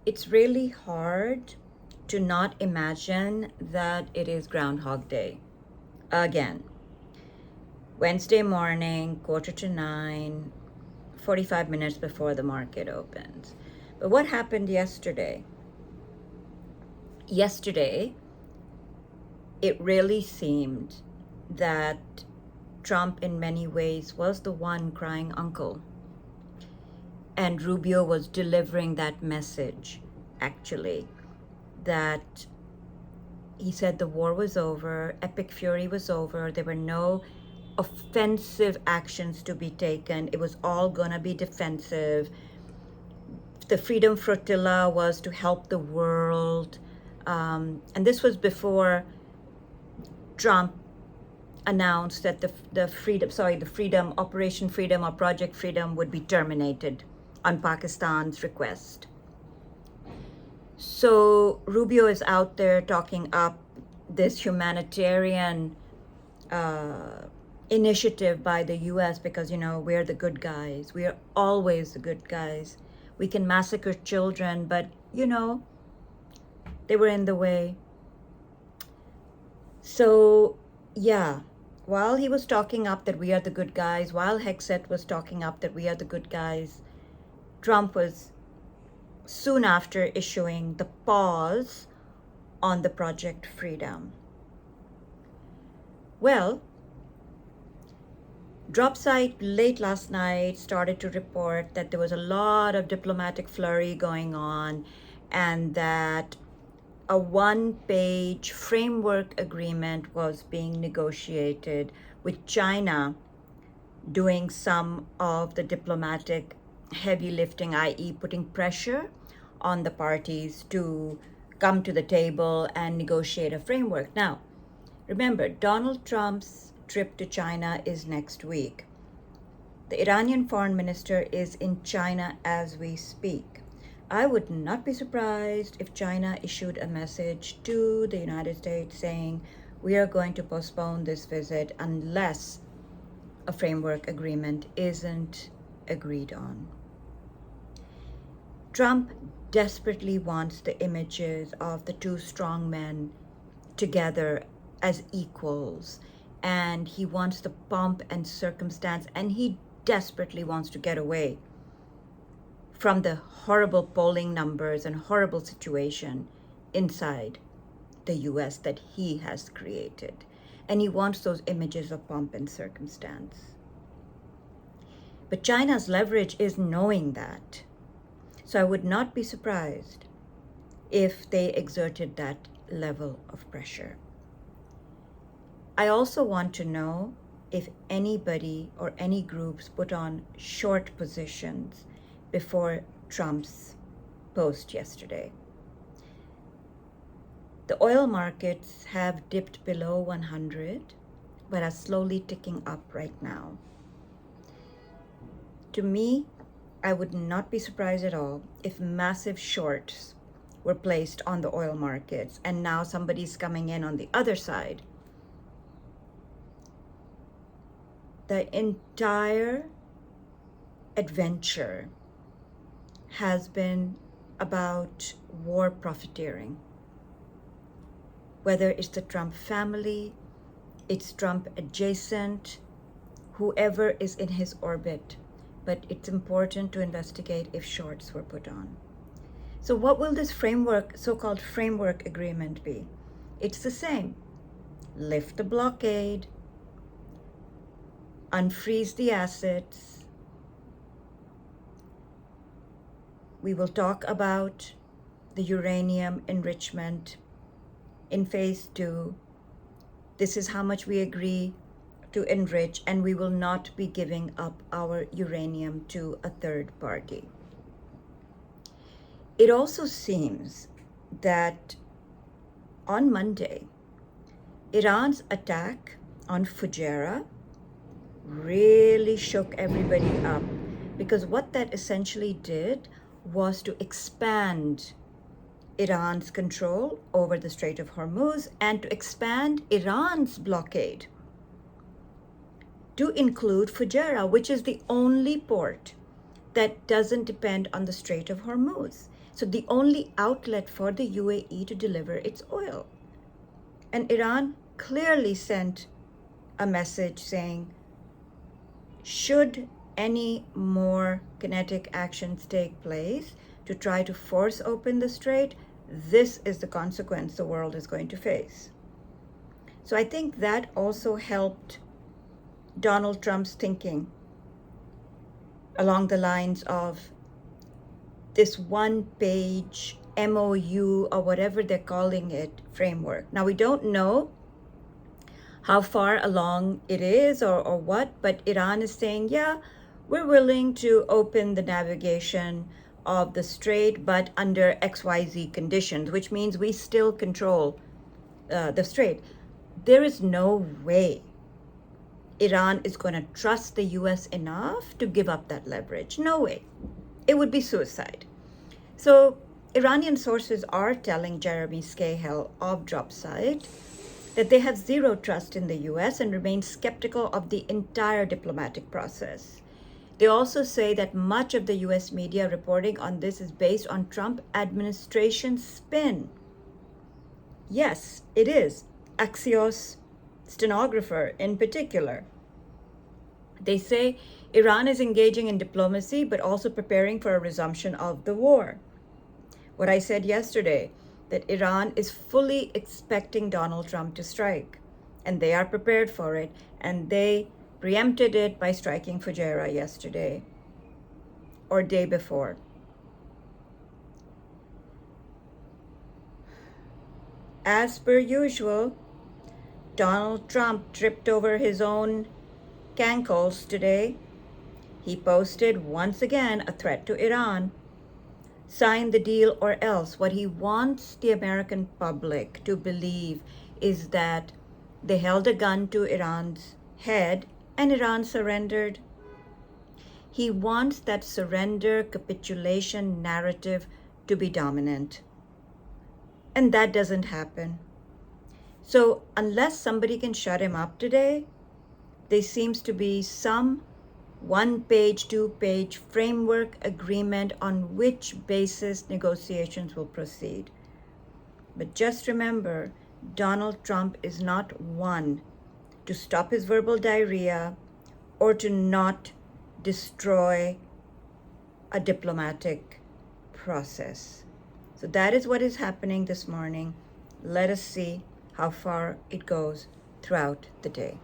It's really hard to not imagine that it is Groundhog Day again. Wednesday morning, 8:45, 45 minutes before the market opens. But what happened yesterday? Yesterday, it really seemed that Trump, in many ways, was the one crying uncle. And Rubio was delivering that message, actually, that he said the war was over, epic fury was over, there were no offensive actions to be taken, it was all gonna be defensive. The Freedom Flotilla was to help the world. And this was before Trump announced that the Freedom, Operation Freedom or Project Freedom would be terminated on Pakistan's request. So Rubio is out there talking up this humanitarian initiative by the US because, we're the good guys. We are always the good guys. We can massacre children, but, they were in the way. So, yeah, while he was talking up that we are the good guys, while Hexet was talking up that we are the good guys, Trump was soon after issuing the pause on the Project Freedom. Well, Dropsite late last night started to report that there was a lot of diplomatic flurry going on and that a one-page framework agreement was being negotiated with China doing some of the diplomatic heavy lifting, i.e. putting pressure on the parties to come to the table and negotiate a framework. Now, remember, Donald Trump's trip to China is next week. The Iranian foreign minister is in China as we speak. I would not be surprised if China issued a message to the United States saying, we are going to postpone this visit unless a framework agreement isn't agreed on. Trump desperately wants the images of the two strong men together as equals, and he wants the pomp and circumstance, and he desperately wants to get away from the horrible polling numbers and horrible situation inside the US that he has created. And he wants those images of pomp and circumstance. But China's leverage is knowing that. So I would not be surprised if they exerted that level of pressure. I also want to know if anybody or any groups put on short positions before Trump's post yesterday. The oil markets have dipped below 100, but are slowly ticking up right now. To me, I would not be surprised at all if massive shorts were placed on the oil markets and now somebody's coming in on the other side. The entire adventure has been about war profiteering. Whether it's the Trump family, it's Trump adjacent, whoever is in his orbit, but it's important to investigate if shorts were put on. So what will this framework, so-called framework agreement be? It's the same. Lift the blockade, unfreeze the assets. We will talk about the uranium enrichment in phase 2. This is how much we agree to enrich, and we will not be giving up our uranium to a third party. It also seems that on Monday, Iran's attack on Fujairah really shook everybody up, because what that essentially did was to expand Iran's control over the Strait of Hormuz and to expand Iran's blockade to include Fujairah, which is the only port that doesn't depend on the Strait of Hormuz. So the only outlet for the UAE to deliver its oil. And Iran clearly sent a message saying, should any more kinetic actions take place to try to force open the strait, this is the consequence the world is going to face. So I think that also helped Donald Trump's thinking along the lines of this one-page MOU or whatever they're calling it framework. Now, we don't know how far along it is or what, but Iran is saying, yeah, we're willing to open the navigation of the strait, but under XYZ conditions, which means we still control the strait. There is no way Iran is going to trust the US enough to give up that leverage. No way. It would be suicide. So Iranian sources are telling Jeremy Scahill of Dropsite that they have zero trust in the US and remain skeptical of the entire diplomatic process. They also say that much of the US media reporting on this is based on Trump administration spin. Yes, it is. Axios stenographer in particular. They say Iran is engaging in diplomacy, but also preparing for a resumption of the war. What I said yesterday, that Iran is fully expecting Donald Trump to strike, and they are prepared for it, and they preempted it by striking Fujairah yesterday or day before. As per usual, Donald Trump tripped over his own cankles today. He posted once again a threat to Iran. Sign the deal or else. What he wants the American public to believe is that they held a gun to Iran's head and Iran surrendered. He wants that surrender capitulation narrative to be dominant. And that doesn't happen. So unless somebody can shut him up today, there seems to be some one-page, two-page framework agreement on which basis negotiations will proceed. But just remember, Donald Trump is not one to stop his verbal diarrhea or to not destroy a diplomatic process. So that is what is happening this morning. Let us see how far it goes throughout the day.